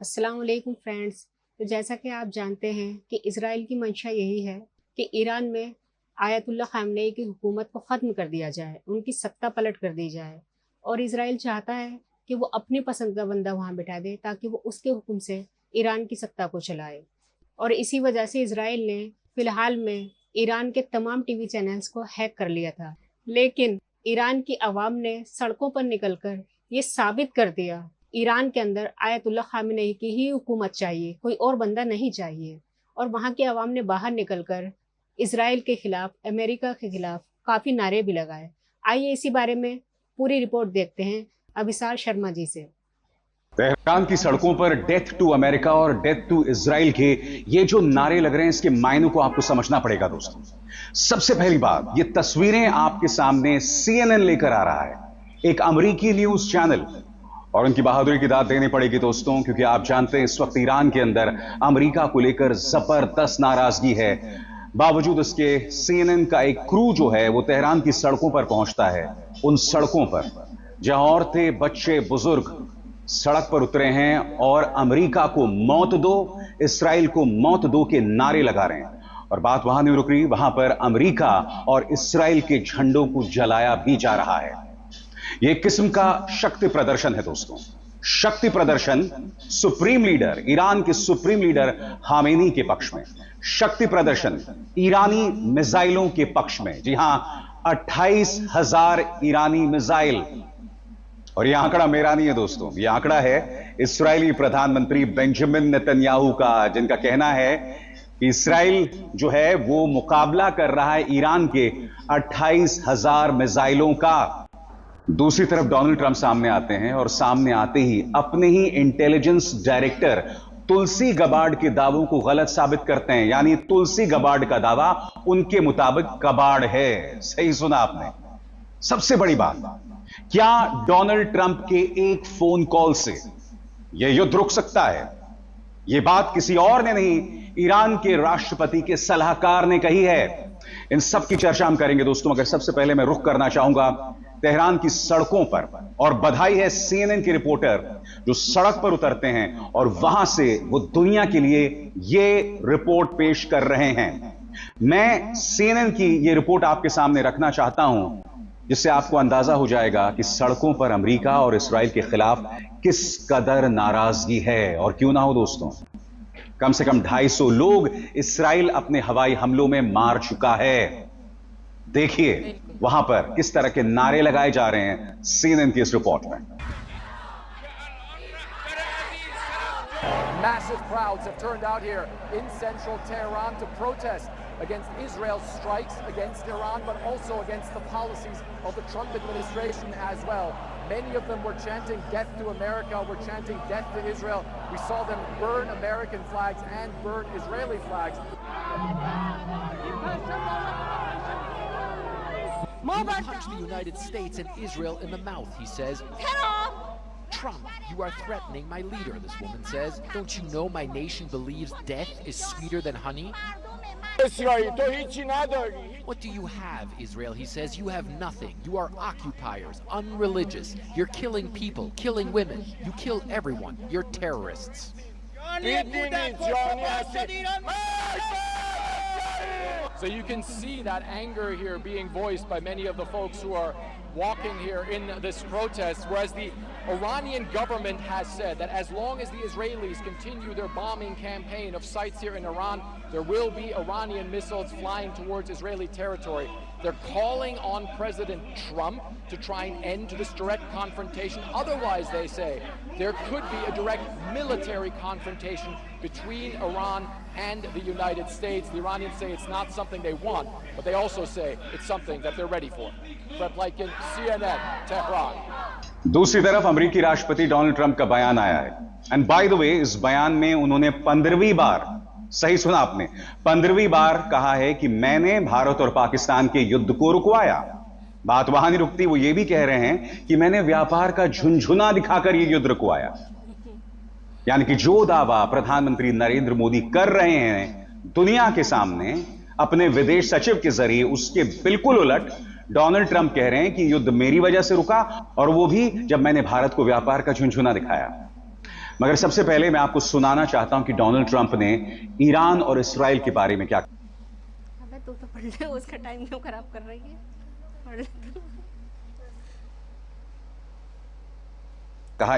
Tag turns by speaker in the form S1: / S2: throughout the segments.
S1: अस्सलाम वालेकुम फ्रेंड्स। तो जैसा कि आप जानते हैं कि इज़राइल की मंशा यही है कि ईरान में आयतुल्लाह ख़ामनेई की हुकूमत को ख़त्म कर दिया जाए, उनकी सत्ता पलट कर दी जाए और इज़राइल चाहता है कि वो अपनी पसंद का बंदा वहाँ बिठा दे ताकि वो उसके हुक्म से ईरान की सत्ता को चलाए। और इसी वजह से इज़राइल ने फ़िलहाल में ईरान के तमाम टीवी चैनल्स को हैक कर लिया था। लेकिन ईरान की आवाम ने सड़कों पर निकलकर ये साबित कर दिया ईरान के अंदर आयतुल्लाह खामेनेई की ही हुकूमत चाहिए, कोई और बंदा नहीं चाहिए। और वहाँ की आवाम ने बाहर निकलकर इज़राइल के खिलाफ, अमेरिका के खिलाफ काफ़ी नारे भी लगाए। आइए इसी बारे में पूरी रिपोर्ट देखते हैं अभिसार शर्मा जी से।
S2: तेहरान की सड़कों पर डेथ टू अमेरिका और डेथ टू इजराइल के ये जो नारे लग रहे हैं, इसके मायनों को आपको समझना पड़ेगा दोस्तों। सबसे पहली बात, ये तस्वीरें आपके सामने सीएनएन लेकर आ रहा है, एक अमेरिकी न्यूज चैनल। और उनकी बहादुरी की दाद देनी पड़ेगी दोस्तों, क्योंकि आप जानते हैं इस वक्त ईरान के अंदर अमेरिका को लेकर जबरदस्त नाराजगी है। बावजूद उसके सीएनएन का एक क्रू जो है वो तेहरान की सड़कों पर पहुंचता है। उन सड़कों पर जहां औरतें, बच्चे, बुजुर्ग सड़क पर उतरे हैं और अमेरिका को मौत दो, इस्राइल को मौत दो के नारे लगा रहे हैं। और बात वहां नहीं रुक रही, वहां पर अमेरिका और इस्राइल के झंडों को जलाया भी जा रहा है। यह एक किस्म का शक्ति प्रदर्शन है दोस्तों। शक्ति प्रदर्शन सुप्रीम लीडर, ईरान के सुप्रीम लीडर खामेनी के पक्ष में, शक्ति प्रदर्शन ईरानी मिसाइलों के पक्ष में। जी हां, 28,000 ईरानी मिसाइल। और यह आंकड़ा मेरा नहीं है दोस्तों, यह आंकड़ा है इस्राएली प्रधानमंत्री बेंजामिन नेतन्याहू का, जिनका कहना है कि इस्राइल जो है वो मुकाबला कर रहा है ईरान के 28,000 मिसाइलों का। दूसरी तरफ डोनाल्ड ट्रंप सामने आते हैं और सामने आते ही अपने ही इंटेलिजेंस डायरेक्टर तुलसी गबार्ड के दावों को गलत साबित करते हैं। यानी तुलसी गबार्ड का दावा उनके मुताबिक कबाड़ है। सही सुना आपने। सबसे बड़ी बात, क्या डोनाल्ड ट्रंप के एक फोन कॉल से यह युद्ध रुक सकता है? यह बात किसी और ने नहीं, ईरान के राष्ट्रपति के सलाहकार ने कही है। इन सब की चर्चा हम करेंगे दोस्तों, मगर सबसे पहले मैं रुख करना चाहूंगा तेहरान की सड़कों पर। और बधाई है सीएनएन के रिपोर्टर जो सड़क पर उतरते हैं और वहां से वो दुनिया के लिए यह रिपोर्ट पेश कर रहे हैं। मैं सीएनएन की यह रिपोर्ट आपके सामने रखना चाहता हूं, जिससे आपको अंदाजा हो जाएगा कि सड़कों पर अमेरिका और इस्राइल के खिलाफ किस कदर नाराजगी है। और क्यों ना हो दोस्तों, कम से कम 250 लोग इस्राइल अपने हवाई हमलों में मार चुका है। देखिए वहां पर किस तरह के नारे लगाए जा रहे हैं सीएनएन की इस रिपोर्ट में।
S3: Massive crowds have turned out here in central Tehran to protest against Israel's strikes against Iran, but also against the policies of the Trump administration as well. Many of them were chanting death to America, were chanting death to Israel. We saw them burn American flags and burn Israeli flags. You punch the United States and Israel in the mouth, he says. Trump, you are threatening my leader, this woman says. Don't you know my nation believes death is sweeter than honey? What do you have, Israel? He says. You have nothing. You are occupiers, unreligious. You're killing people, killing women. You kill everyone. You're terrorists. So you can see that anger here being voiced by many of the folks who are walking here in this protest, whereas the Iranian government has said that as long as the Israelis continue their bombing campaign of sites here in Iran, there will be Iranian missiles flying towards Israeli territory. They're calling on President Trump to try and end this direct confrontation. Otherwise, they say, there could be a direct military confrontation between Iran and the United States. The Iranians say it's not something they want, but they also say it's something that they're ready for. Fred Blanken, CNN, Tehran.
S2: दूसरी तरफ अमेरिकी राष्ट्रपति Donald Trump का बयान आया है। And by the way, इस बयान में उन्होंने 15वीं बार, सही सुना आपने, 15वीं बार कहा है कि मैंने भारत और पाकिस्तान के युद्ध को रुकवाया। बात वहां नहीं रुकती, वो ये भी कह रहे हैं कि मैंने व्यापार का झुनझुना दिखाकर यह युद्ध रुकवाया। यानी कि जो दावा प्रधानमंत्री नरेंद्र मोदी कर रहे हैं दुनिया के सामने अपने विदेश सचिव के जरिए, उसके बिल्कुल उलट डोनाल्ड ट्रंप कह रहे हैं कि युद्ध मेरी वजह से रुका, और वो भी जब मैंने भारत को व्यापार का झुनझुना दिखाया। मगर सबसे पहले मैं आपको सुनाना चाहता हूं कि डोनाल्ड ट्रंप ने ईरान और इसराइल के बारे में क्या
S1: अबे तू तो पढ़ ले, उसका टाइम क्यों खराब कर रही है? पढ़ ले तू।
S2: कहा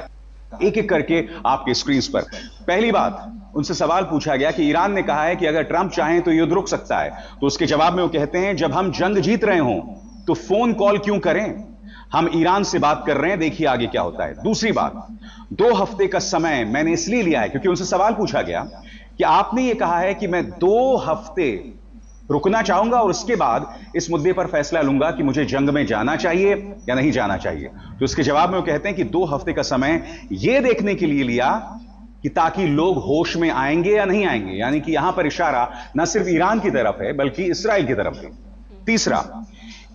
S2: एक एक करके आपके स्क्रीन पर। पहली बात, उनसे सवाल पूछा गया कि ईरान ने कहा है कि अगर ट्रंप चाहें तो युद्ध रुक सकता है, तो उसके जवाब में वो कहते हैं जब हम जंग जीत रहे हों तो फोन कॉल क्यों करें, हम ईरान से बात कर रहे हैं, देखिए आगे क्या होता है। दूसरी बात, 2 हफ्ते का समय मैंने इसलिए लिया है क्योंकि उनसे सवाल पूछा गया कि आपने ये कहा है कि मैं 2 हफ्ते रुकना चाहूंगा और उसके बाद इस मुद्दे पर फैसला लूंगा कि मुझे जंग में जाना चाहिए या नहीं जाना चाहिए। तो इसके जवाब में वो कहते हैं कि 2 हफ्ते का समय यह देखने के लिए लिया कि ताकि लोग होश में आएंगे या नहीं आएंगे, यानी कि यहां पर इशारा न सिर्फ ईरान की तरफ है बल्कि इसराइल की तरफ भी। तीसरा,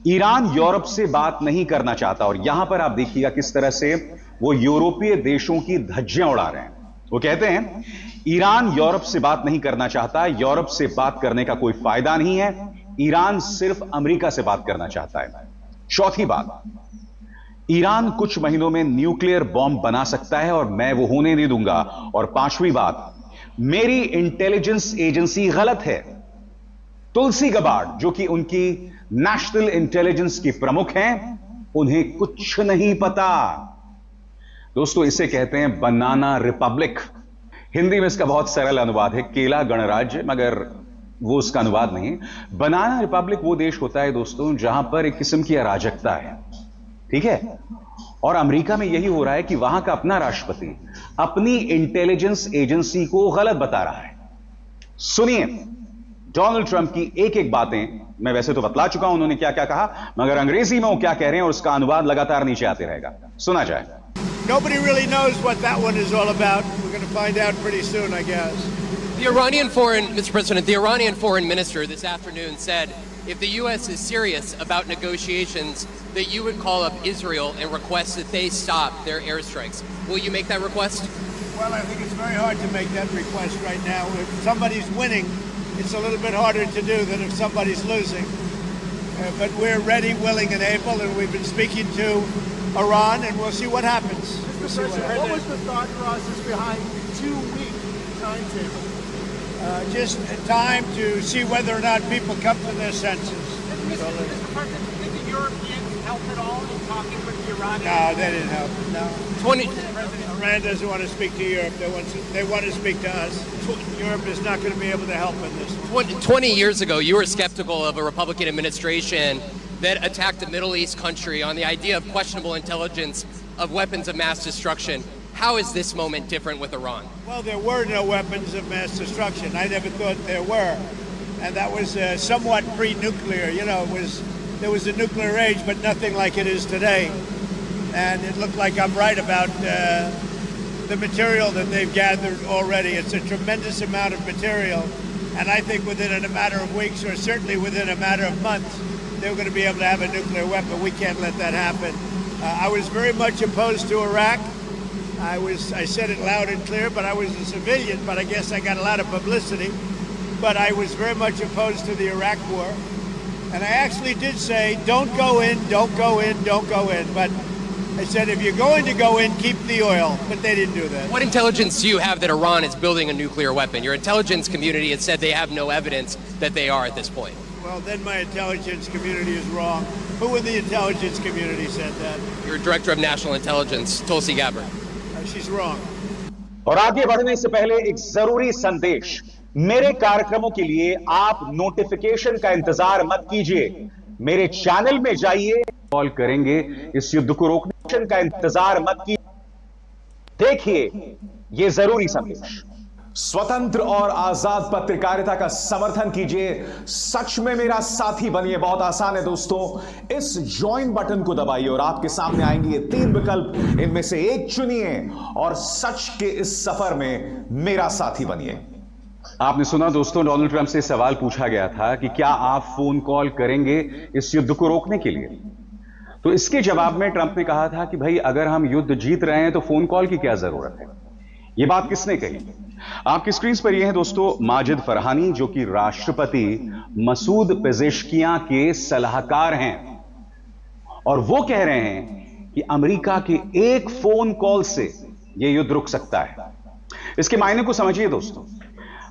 S2: ईरान यूरोप से बात नहीं करना चाहता और यहां पर आप देखिएगा किस तरह से वो यूरोपीय देशों की धज्जियां उड़ा रहे हैं। वो कहते हैं ईरान यूरोप से बात नहीं करना चाहता, यूरोप से बात करने का कोई फायदा नहीं है, ईरान सिर्फ अमेरिका से बात करना चाहता है। चौथी बात, ईरान कुछ महीनों में न्यूक्लियर बॉम्ब बना सकता है और मैं वो होने नहीं दूंगा। और पांचवी बात, मेरी इंटेलिजेंस एजेंसी गलत है। तुलसी गबार्ड जो कि उनकी नेशनल इंटेलिजेंस की प्रमुख हैं, उन्हें कुछ नहीं पता। दोस्तों, इसे कहते हैं बनाना रिपब्लिक। हिंदी में इसका बहुत सरल अनुवाद है केला गणराज्य, मगर वो उसका अनुवाद नहीं। बनाना रिपब्लिक वो देश होता है दोस्तों जहां पर एक किस्म की अराजकता है, ठीक है। और अमेरिका में यही हो रहा है कि वहां का अपना राष्ट्रपति अपनी इंटेलिजेंस एजेंसी को गलत बता रहा है। सुनिए डोनाल्ड ट्रंप की एक एक बातें। मैं वैसे तो बतला चुका हूं उन्होंने क्या क्या कहा, मगर अंग्रेजी में वो क्या कह रहे हैं और उसका अनुवाद लगातार नीचे आते रहेगा। सुना जाए।
S4: Nobody really knows what that one is all about. We're going to find out pretty soon, I guess.
S5: Mr. President, the Iranian foreign minister this afternoon said if the U.S. is serious about negotiations, that you would call up Israel and request that they stop their airstrikes. Will you make that request?
S4: Well, I think it's very hard to make that request right now. If somebody's winning, it's a little bit harder to do than if somebody's losing. But we're ready, willing, and able, and we've been speaking to Iran, and we'll see what happens.
S6: Mr. President, what was the thought process behind 2-week timetable?
S4: Just time to see whether or not people come to their senses.
S6: Mr. President, did the Europeans help at all in talking with the Iranians?
S4: No, they didn't help. No.
S5: 20,
S4: Iran doesn't want to speak to Europe. They want to speak to us. Europe is not going to be able to help in this one.
S5: 20 years ago, you were skeptical of a Republican administration that attacked a Middle East country on the idea of questionable intelligence of weapons of mass destruction. How is this moment different with Iran?
S4: Well, there were no weapons of mass destruction. I never thought there were. And that was somewhat pre-nuclear. You know, there was a nuclear age, but nothing like it is today. And it looked like I'm right about the material that they've gathered already. It's a tremendous amount of material. And I think within a matter of weeks, or certainly within a matter of months, they're going to be able to have a nuclear weapon. We can't let that happen. I was very much opposed to Iraq. I said it loud and clear, but I was a civilian, but I guess I got a lot of publicity. But I was very much opposed to the Iraq war. And I actually did say, don't go in, don't go in, don't go in. But I said, if you're going to go in, keep the oil. But they didn't do that.
S5: What intelligence do you have that Iran is building a nuclear weapon? Your intelligence community has said they have no evidence that they are at this point.
S4: Well, then my intelligence community is wrong. Who in the intelligence community said that?
S5: Your Director of National Intelligence, Tulsi Gabbard.
S4: She's wrong.
S2: और आगे बढ़ने से पहले एक जरूरी संदेश। मेरे कार्यक्रमों के लिए आप नोटिफिकेशन का इंतजार मत कीजिए, मेरे चैनल में जाइए, कॉल करेंगे इस युद्ध को रोकने का इंतजार मत कीजिए। देखिए ये जरूरी संदेश। स्वतंत्र और आजाद पत्रकारिता का समर्थन कीजिए, सच में मेरा साथी बनिए। बहुत आसान है दोस्तों, इस ज्वाइन बटन को दबाइए और आपके सामने आएंगे ये 3 विकल्प, इनमें से एक चुनिए और सच के इस सफर में मेरा साथी बनिए। आपने सुना दोस्तों, डोनाल्ड ट्रंप से सवाल पूछा गया था कि क्या आप फोन कॉल करेंगे इस युद्ध को रोकने के लिए। तो इसके जवाब में ट्रंप ने कहा था कि भाई अगर हम युद्ध जीत रहे हैं तो फोन कॉल की क्या जरूरत है। यह बात किसने कही? आपकी स्क्रीन पर यह है दोस्तों माजिद फरहानी, जो कि राष्ट्रपति मसूद पेजेश्कियां के सलाहकार हैं, और वो कह रहे हैं कि अमेरिका के एक फोन कॉल से यह युद्ध रुक सकता है। इसके मायने को समझिए दोस्तों।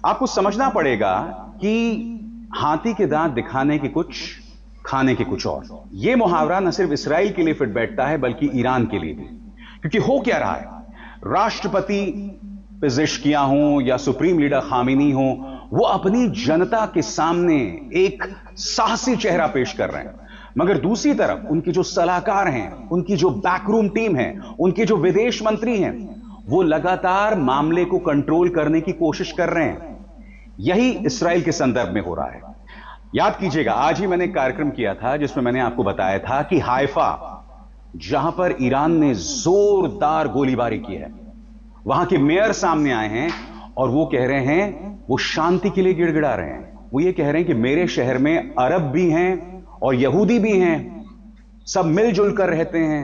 S2: आपको समझना पड़ेगा कि हाथी के दांत दिखाने के कुछ, खाने के कुछ और। यह मुहावरा न सिर्फ इस्राइल के लिए फिट बैठता है बल्कि ईरान के लिए भी। क्योंकि हो क्या रहा है, राष्ट्रपति पेजेश्कियां हो या सुप्रीम लीडर खामेनी हो, वो अपनी जनता के सामने एक साहसी चेहरा पेश कर रहे हैं, मगर दूसरी तरफ उनके जो सलाहकार हैं, उनकी जो बैकरूम टीम है, उनके जो विदेश मंत्री हैं, वो लगातार मामले को कंट्रोल करने की कोशिश कर रहे हैं। यही इस्राइल के संदर्भ में हो रहा है। याद कीजिएगा, आज ही मैंने एक कार्यक्रम किया था जिसमें मैंने आपको बताया था कि हाइफा, जहां पर ईरान ने जोरदार गोलीबारी की है, वहां के मेयर सामने आए हैं और वो कह रहे हैं, वो शांति के लिए गिड़गिड़ा रहे हैं। वो ये कह रहे हैं कि मेरे शहर में अरब भी हैं और यहूदी भी हैं, सब मिलजुल कर रहते हैं,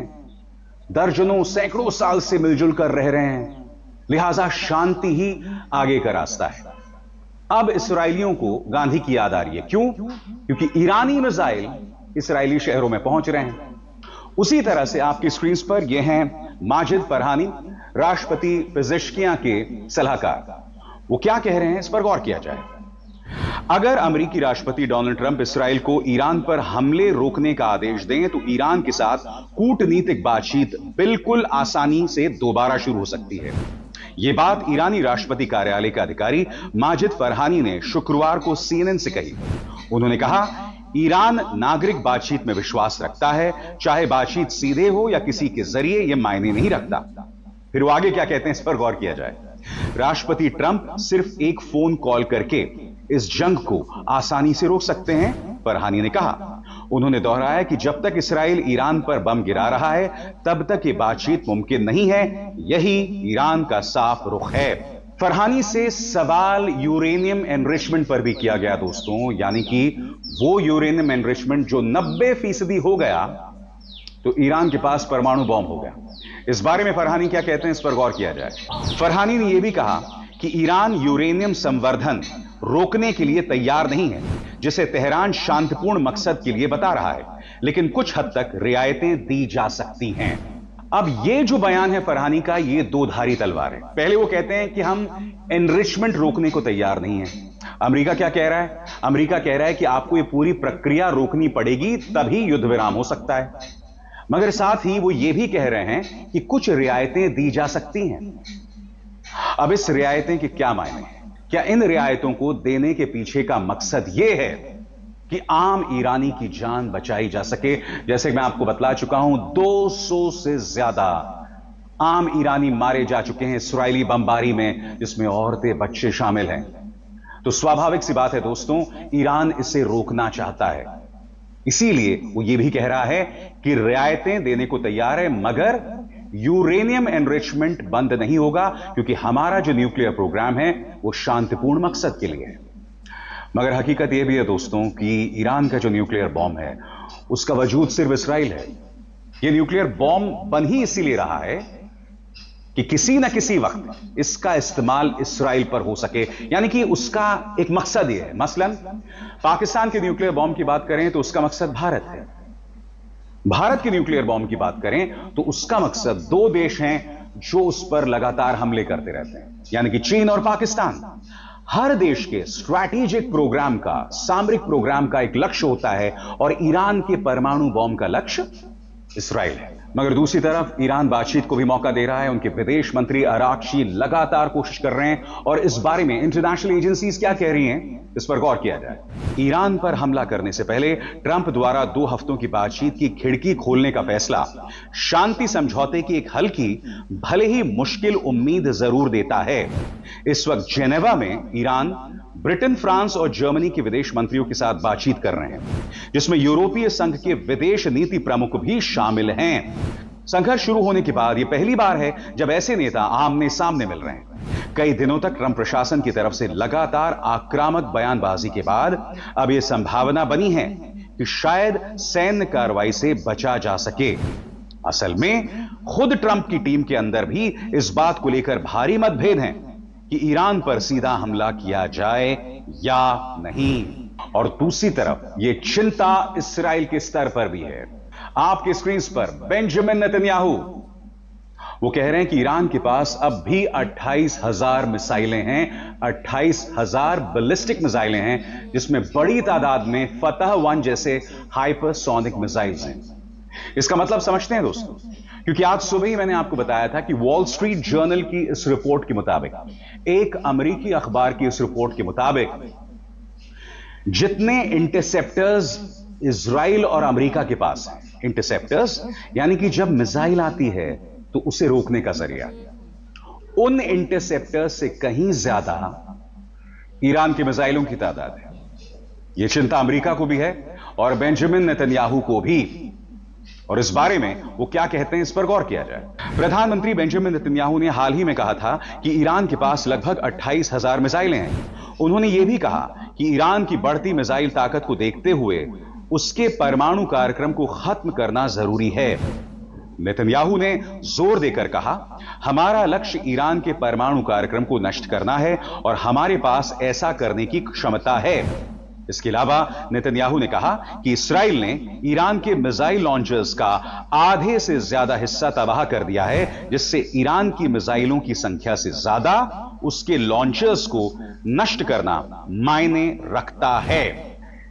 S2: दर्जनों सैकड़ों साल से मिलजुल कर रह रहे हैं, लिहाजा शांति ही आगे का रास्ता है। अब इस्राएलियों को गांधी की याद आ रही है। क्यों? क्योंकि ईरानी मिसाइल इस्राएली शहरों में पहुंच रहे हैं। उसी तरह से आपकी स्क्रीन पर यह हैं माजिद फरहानी, राष्ट्रपति पेजेश्कियां के सलाहकार। वो क्या कह रहे हैं, इस पर गौर किया जाए। अगर अमेरिकी राष्ट्रपति डोनाल्ड ट्रंप इस्राएल को ईरान पर हमले रोकने का आदेश दें तो ईरान के साथ कूटनीतिक बातचीत बिल्कुल आसानी से दोबारा शुरू हो सकती है। यह बात ईरानी राष्ट्रपति कार्यालय के अधिकारी माजिद फरहानी ने शुक्रवार को CNN से कही। उन्होंने कहा, ईरान नागरिक बातचीत में विश्वास रखता है, चाहे बातचीत सीधे हो या किसी के जरिए, यह मायने नहीं रखता। फिर वो आगे क्या कहते हैं, इस पर गौर किया जाए। राष्ट्रपति ट्रंप सिर्फ एक फोन कॉल करके इस जंग को आसानी से रोक सकते हैं, फरहानी ने कहा। उन्होंने दोहराया कि जब तक इस्राएल ईरान पर बम गिरा रहा है तब तक ये बातचीत मुमकिन नहीं है। यही ईरान का साफ रुख है। फरहानी से सवाल यूरेनियम एनरिचमेंट पर भी किया गया दोस्तों, यानी कि वो यूरेनियम एनरिचमेंट जो 90% हो गया तो ईरान के पास परमाणु बॉम्ब हो गया। इस बारे में फरहानी क्या कहते हैं, इस पर गौर किया जाए। फरहानी ने यह भी कहा कि ईरान यूरेनियम संवर्धन रोकने के लिए तैयार नहीं है, जिसे तेहरान शांतिपूर्ण मकसद के लिए बता रहा है, लेकिन कुछ हद तक रियायतें दी जा सकती हैं। अब यह जो बयान है फरहानी का, यह दो धारी तलवार है। पहले वो कहते हैं कि हम एनरिचमेंट रोकने को तैयार नहीं है। अमेरिका क्या कह रहा है? अमेरिका कह रहा है कि आपको यह पूरी प्रक्रिया रोकनी पड़ेगी, तभी युद्ध विराम हो सकता है। मगर साथ ही वो ये भी कह रहे हैं कि कुछ रियायतें दी जा सकती हैं। अब इस रियायतें के क्या मायने हैं? क्या इन रियायतों को देने के पीछे का मकसद यह है कि आम ईरानी की जान बचाई जा सके? जैसे मैं आपको बतला चुका हूं, 200 से ज्यादा आम ईरानी मारे जा चुके हैं इस्राएली बमबारी में, जिसमें औरतें, बच्चे शामिल हैं। तो स्वाभाविक सी बात है दोस्तों, ईरान इसे रोकना चाहता है। इसीलिए वो ये भी कह रहा है कि रियायतें देने को तैयार है, मगर यूरेनियम एनरिचमेंट बंद नहीं होगा, क्योंकि हमारा जो न्यूक्लियर प्रोग्राम है वो शांतिपूर्ण मकसद के लिए है। मगर हकीकत यह भी है दोस्तों कि ईरान का जो न्यूक्लियर बॉम्ब है उसका वजूद सिर्फ इस्राइल है। यह न्यूक्लियर बॉम्ब बन ही इसीलिए रहा है कि किसी ना किसी वक्त इसका इस्तेमाल इस्राइल पर हो सके, यानी कि उसका एक मकसद यह है। मसलन पाकिस्तान के न्यूक्लियर बॉम्ब की बात करें तो उसका मकसद भारत है। भारत के न्यूक्लियर बॉम्ब की बात करें तो उसका मकसद दो देश हैं जो उस पर लगातार हमले करते रहते हैं, यानी कि चीन और पाकिस्तान। हर देश के स्ट्रैटेजिक प्रोग्राम का, सामरिक प्रोग्राम का एक लक्ष्य होता है, और ईरान के परमाणु बॉम्ब का लक्ष्य इस्राइल है। मगर दूसरी तरफ ईरान बातचीत को भी मौका दे रहा है। उनके विदेश मंत्री अरागची लगातार कोशिश कर रहे हैं, और इस बारे में इंटरनेशनल एजेंसीज क्या कह रही हैं, इस पर गौर किया जाए। ईरान पर हमला करने से पहले ट्रंप द्वारा 2 हफ्तों की बातचीत की खिड़की खोलने का फैसला शांति समझौते की एक हल्की, भले ही मुश्किल उम्मीद जरूर देता है। इस वक्त जेनेवा में ईरान, ब्रिटेन, फ्रांस और जर्मनी के विदेश मंत्रियों के साथ बातचीत कर रहे हैं, जिसमें यूरोपीय संघ के विदेश नीति प्रमुख भी शामिल हैं। संघर्ष शुरू होने के बाद यह पहली बार है जब ऐसे नेता आमने सामने मिल रहे हैं। कई दिनों तक ट्रंप प्रशासन की तरफ से लगातार आक्रामक बयानबाजी के बाद अब यह संभावना बनी है कि शायद सैन्य कार्रवाई से बचा जा सके। असल में खुद ट्रंप की टीम के अंदर भी इस बात को लेकर भारी मतभेद हैं कि ईरान पर सीधा हमला किया जाए या नहीं। और दूसरी तरफ यह चिंता इस्राइल के स्तर पर भी है। आपके स्क्रीन पर बेंजामिन नेतन्याहू वो कह रहे हैं कि ईरान के पास अब भी 28,000 मिसाइलें हैं, 28,000 बैलिस्टिक मिसाइलें हैं, जिसमें बड़ी तादाद में फतह 1 जैसे हाइपरसोनिक मिसाइल्स हैं। इसका मतलब समझते हैं दोस्तों, क्योंकि आज सुबह ही मैंने आपको बताया था कि वॉल स्ट्रीट जर्नल की इस रिपोर्ट के मुताबिक, एक अमेरिकी अखबार की इस रिपोर्ट के मुताबिक, जितने इंटरसेप्टर्स इजराइल और अमेरिका के पास हैं, इंटरसेप्टर्स यानी कि जब मिसाइल आती है तो उसे रोकने का जरिया, उन इंटरसेप्टर्स से कहीं ज्यादा ईरान के मिसाइलों की तादाद है। यह चिंता अमेरिका को भी है और बेंजामिन नेतन्याहू को भी, और इस बारे में वो क्या कहते हैं इस पर गौर किया जाए। प्रधानमंत्री बेंजामिन नेतन्याहू ने हाल ही में कहा था कि ईरान के पास लगभग 28,000 मिसाइलें हैं। उन्होंने यह भी कहा कि ईरान की बढ़ती मिसाइल ताकत को देखते हुए उसके परमाणु कार्यक्रम को खत्म करना जरूरी है। नेतन्याहू ने जोर देकर कहा, हमारा लक्ष्य ईरान के परमाणु कार्यक्रम को नष्ट करना है और हमारे पास ऐसा करने की क्षमता है। इसके अलावा नेतन्याहू ने कहा कि इस्राइल ने ईरान के मिसाइल लॉन्चर्स का आधे से ज्यादा हिस्सा तबाह कर दिया है, जिससे ईरान की मिसाइलों की संख्या से ज्यादा उसके लॉन्चर्स को नष्ट करना मायने रखता है।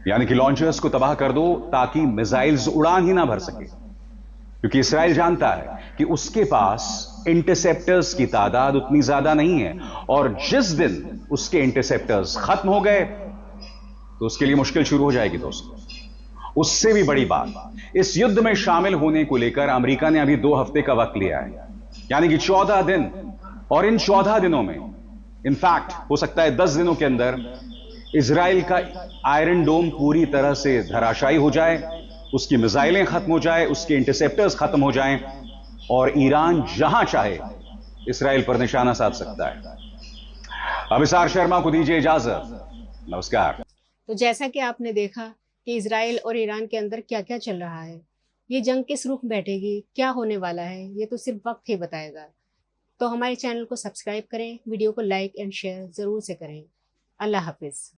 S2: यानी कि लॉन्चर्स को तबाह कर दो ताकि मिसाइल्स उड़ान ही ना भर सके, क्योंकि इस्राइल जानता है कि उसके पास इंटरसेप्टर्स की तादाद उतनी ज्यादा नहीं है, और जिस दिन उसके इंटरसेप्टर्स खत्म हो गए तो उसके लिए मुश्किल शुरू हो जाएगी दोस्तों। उससे भी बड़ी बात, इस युद्ध में शामिल होने को लेकर अमेरिका ने अभी 2 हफ्ते का वक्त लिया है, यानी कि 14 दिन, और इन 14 दिनों में इनफैक्ट हो सकता है 10 दिनों के अंदर इजराइल का आयरन डोम पूरी तरह से धराशायी हो जाए, उसकी मिसाइलें खत्म हो जाए, उसके इंटरसेप्टर्स खत्म हो जाएं, और ईरान जहां चाहे इस्राइल पर निशाना साध सकता है। अभिसार शर्मा को दीजिए इजाजत, नमस्कार।
S1: तो जैसा कि आपने देखा कि इजराइल और ईरान के अंदर क्या क्या चल रहा है, ये जंग किस रुख बैठेगी, क्या होने वाला है, ये तो सिर्फ वक्त ही बताएगा। तो हमारे चैनल को सब्सक्राइब करें, वीडियो को लाइक एंड शेयर ज़रूर से करें। अल्लाह हाफिज़।